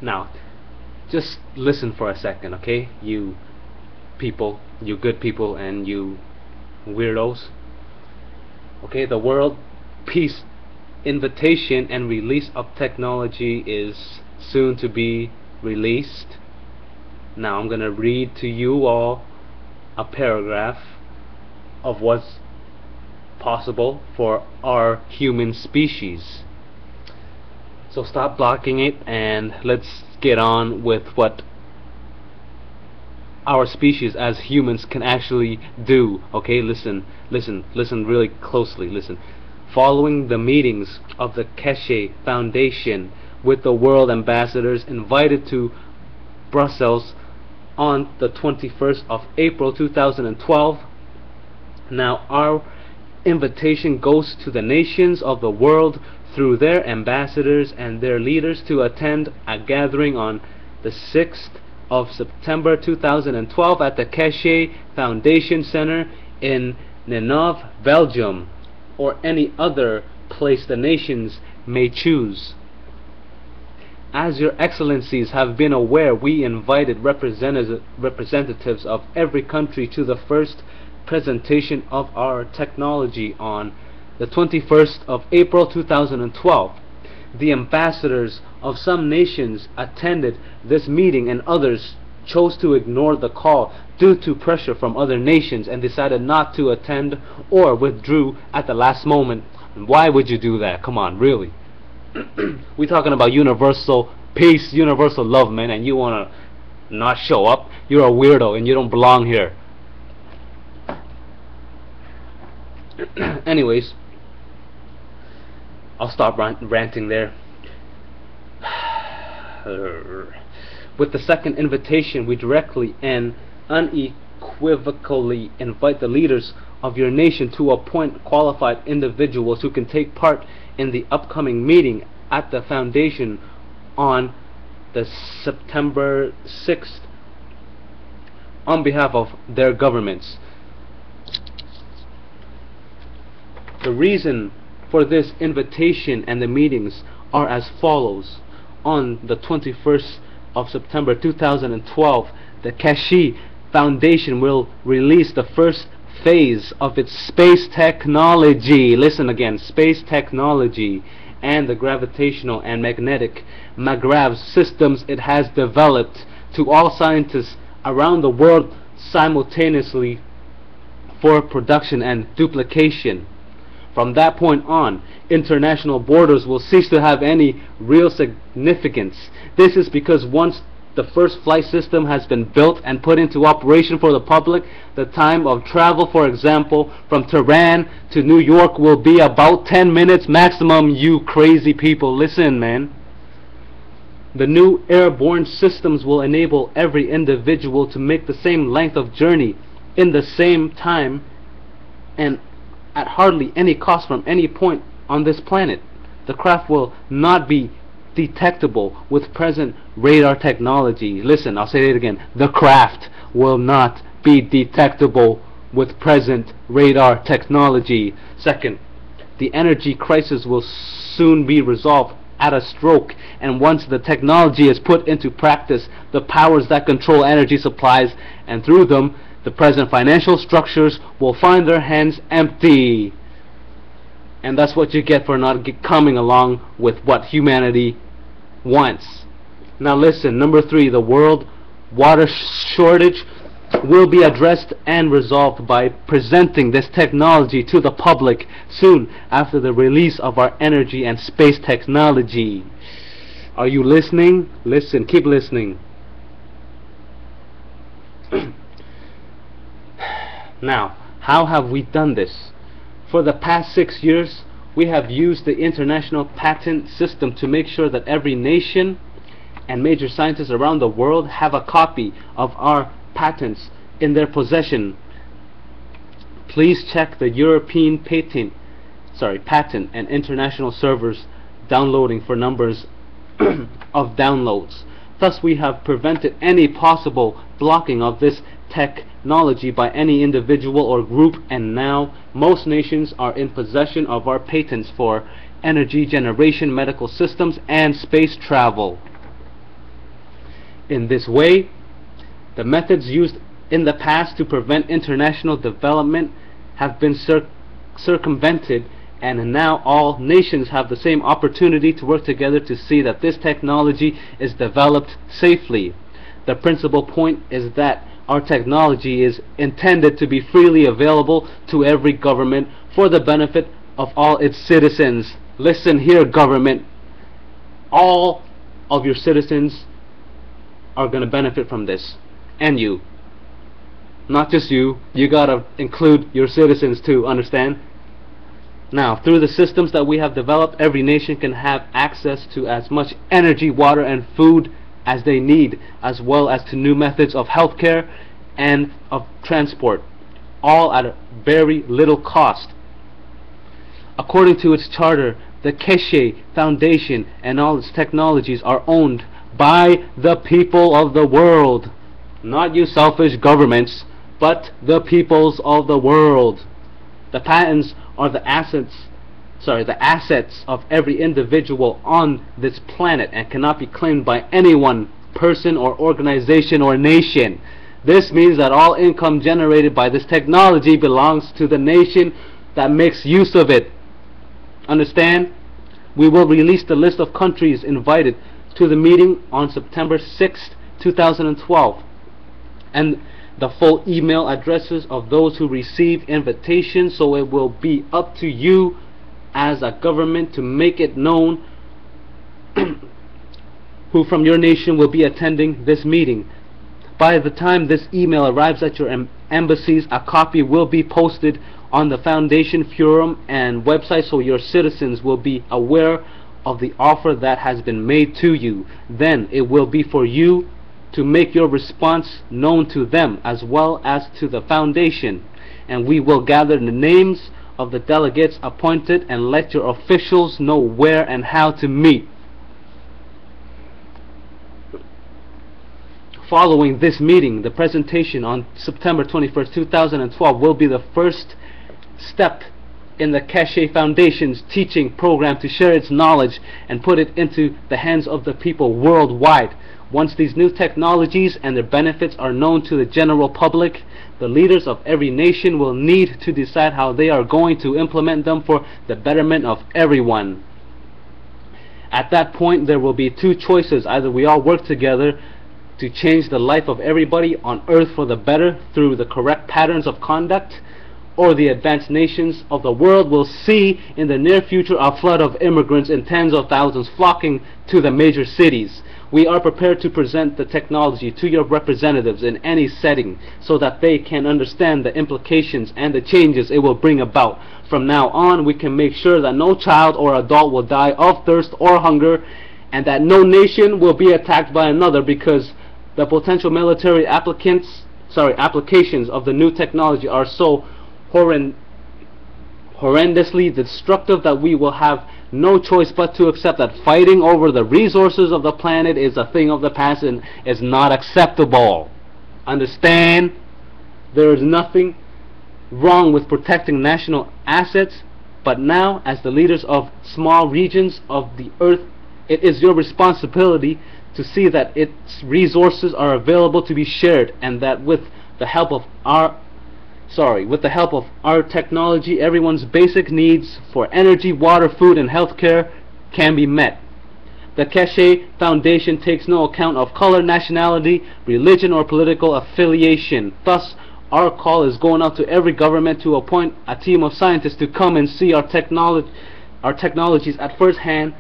Now, just listen for a second, okay? You people, you good people, and you weirdos. Okay, the World Peace Invitation and Release of Technology is soon to be released. Now I'm gonna read to you all a paragraph of what's possible for our human species. So stop blocking it and let's get on with what our species as humans can actually do. Okay, listen really closely. Listen. Following the meetings of the Keshe Foundation with the world ambassadors invited to Brussels on the 21st of April 2012, now our invitation goes to the nations of the world through their ambassadors and their leaders to attend a gathering on the 6th of September 2012 at the Keshe Foundation Center in Ninove, Belgium, or any other place the nations may choose. As your excellencies have been aware, we invited representatives of every country to the first presentation of our technology on the 21st of April 2012. The ambassadors of some nations attended this meeting and others chose to ignore the call due to pressure from other nations and decided not to attend or withdrew at the last moment. And why would you do that? Come on, really? We're talking about universal peace, universal love, man, and you want to not show up? You're a weirdo and you don't belong here. Anyways, I'll stop ranting there. With the second invitation, we directly and unequivocally invite the leaders of your nation to appoint qualified individuals who can take part in the upcoming meeting at the foundation on the September 6th on behalf of their governments. The reason for this invitation and the meetings are as follows. On the 21st of September 2012, the Keshe Foundation will release the first phase of its space technology. Listen again, space technology and the gravitational and magnetic MAGRAV systems it has developed to all scientists around the world simultaneously for production and duplication. From that point on, international borders will cease to have any real significance. This is because once the first flight system has been built and put into operation for the public, the time of travel, for example, from Tehran to New York will be about 10 minutes maximum, you crazy people. Listen, man. The new airborne systems will enable every individual to make the same length of journey in the same time and at hardly any cost from any point on this planet. The craft will not be detectable with present radar technology. Listen, I'll say it again. The craft will not be detectable with present radar technology. Second, the energy crisis will soon be resolved at a stroke, and once the technology is put into practice, the powers that control energy supplies and through them the present financial structures will find their hands empty. And that's what you get for not coming along with what humanity wants. Now listen, number 3, the world water shortage will be addressed and resolved by presenting this technology to the public soon after the release of our energy and space technology. Are you listening? Listen, keep listening. Now, how have we done this? For the past 6 years, we have used the international patent system to make sure that every nation and major scientists around the world have a copy of our patents in their possession. Please check the European patent and international servers downloading for numbers of downloads. Thus we have prevented any possible blocking of this technology by any individual or group, and now most nations are in possession of our patents for energy generation, medical systems, and space travel. In this way, the methods used in the past to prevent international development have been circumvented, and now all nations have the same opportunity to work together to see that this technology is developed safely. The principal point is that our technology is intended to be freely available to every government for the benefit of all its citizens. Listen here, government. All of your citizens are going to benefit from this. And you. Not just you. You got to include your citizens too, understand? Now, through the systems that we have developed, every nation can have access to as much energy, water, and food as they need, as well as to new methods of healthcare and of transport, all at a very little cost. According to its charter, the Keshe Foundation and all its technologies are owned by the people of the world. Not you selfish governments, but the peoples of the world. The patents are the assets of every individual on this planet and cannot be claimed by any one person or organization or nation. This means that all income generated by this technology belongs to the nation that makes use of it. Understand? We will release the list of countries invited to the meeting on September 6th, 2012, and the full email addresses of those who receive invitations, so it will be up to you as a government to make it known who from your nation will be attending this meeting. By the time this email arrives at your embassies, a copy will be posted on the Foundation forum and website, so your citizens will be aware of the offer that has been made to you. Then it will be for you to make your response known to them as well as to the Foundation, and we will gather the names of the delegates appointed and let your officials know where and how to meet. Following this meeting, the presentation on September 21st, 2012 will be the first step in the Keshe Foundation's teaching program to share its knowledge and put it into the hands of the people worldwide. Once these new technologies and their benefits are known to the general public, the leaders of every nation will need to decide how they are going to implement them for the betterment of everyone. At that point, there will be two choices. Either we all work together to change the life of everybody on earth for the better through the correct patterns of conduct, or the advanced nations of the world will see in the near future a flood of immigrants in tens of thousands flocking to the major cities. We are prepared to present the technology to your representatives in any setting so that they can understand the implications and the changes it will bring about. From now on, we can make sure that no child or adult will die of thirst or hunger, and that no nation will be attacked by another because the potential military applications of the new technology are so horrendously destructive that we will have no choice but to accept that fighting over the resources of the planet is a thing of the past and is not acceptable. Understand? There is nothing wrong with protecting national assets, but now, as the leaders of small regions of the earth, it is your responsibility to see that its resources are available to be shared, and that with the help of our technology, everyone's basic needs for energy, water, food, and healthcare can be met. The Keshe Foundation takes no account of color, nationality, religion, or political affiliation. Thus, our call is going out to every government to appoint a team of scientists to come and see our technologies at first hand.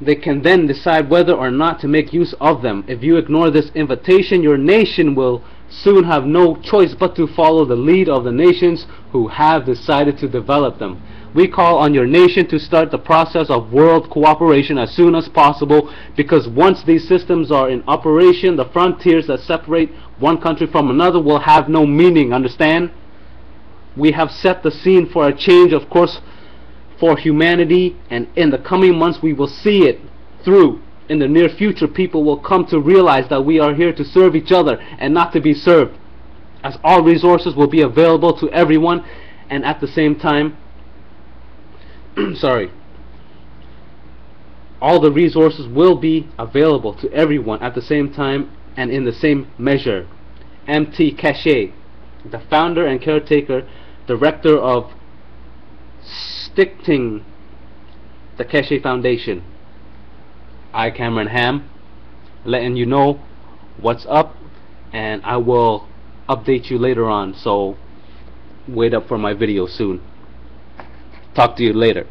They can then decide whether or not to make use of them. If you ignore this invitation, your nation will soon have no choice but to follow the lead of the nations who have decided to develop them. We call on your nation to start the process of world cooperation as soon as possible, because once these systems are in operation, the frontiers that separate one country from another will have no meaning. Understand? We have set the scene for a change, of course, for humanity, and in the coming months we will see it through. In the near future, people will come to realize that we are here to serve each other and not to be served, as all resources will be available to everyone, and at the same time all the resources will be available to everyone at the same time and in the same measure. MT Cache, the founder and caretaker, director of Stichting the Cache Foundation. I, Cameron Ham, letting you know what's up, and I will update you later on, so wait up for my video soon. Talk to you later.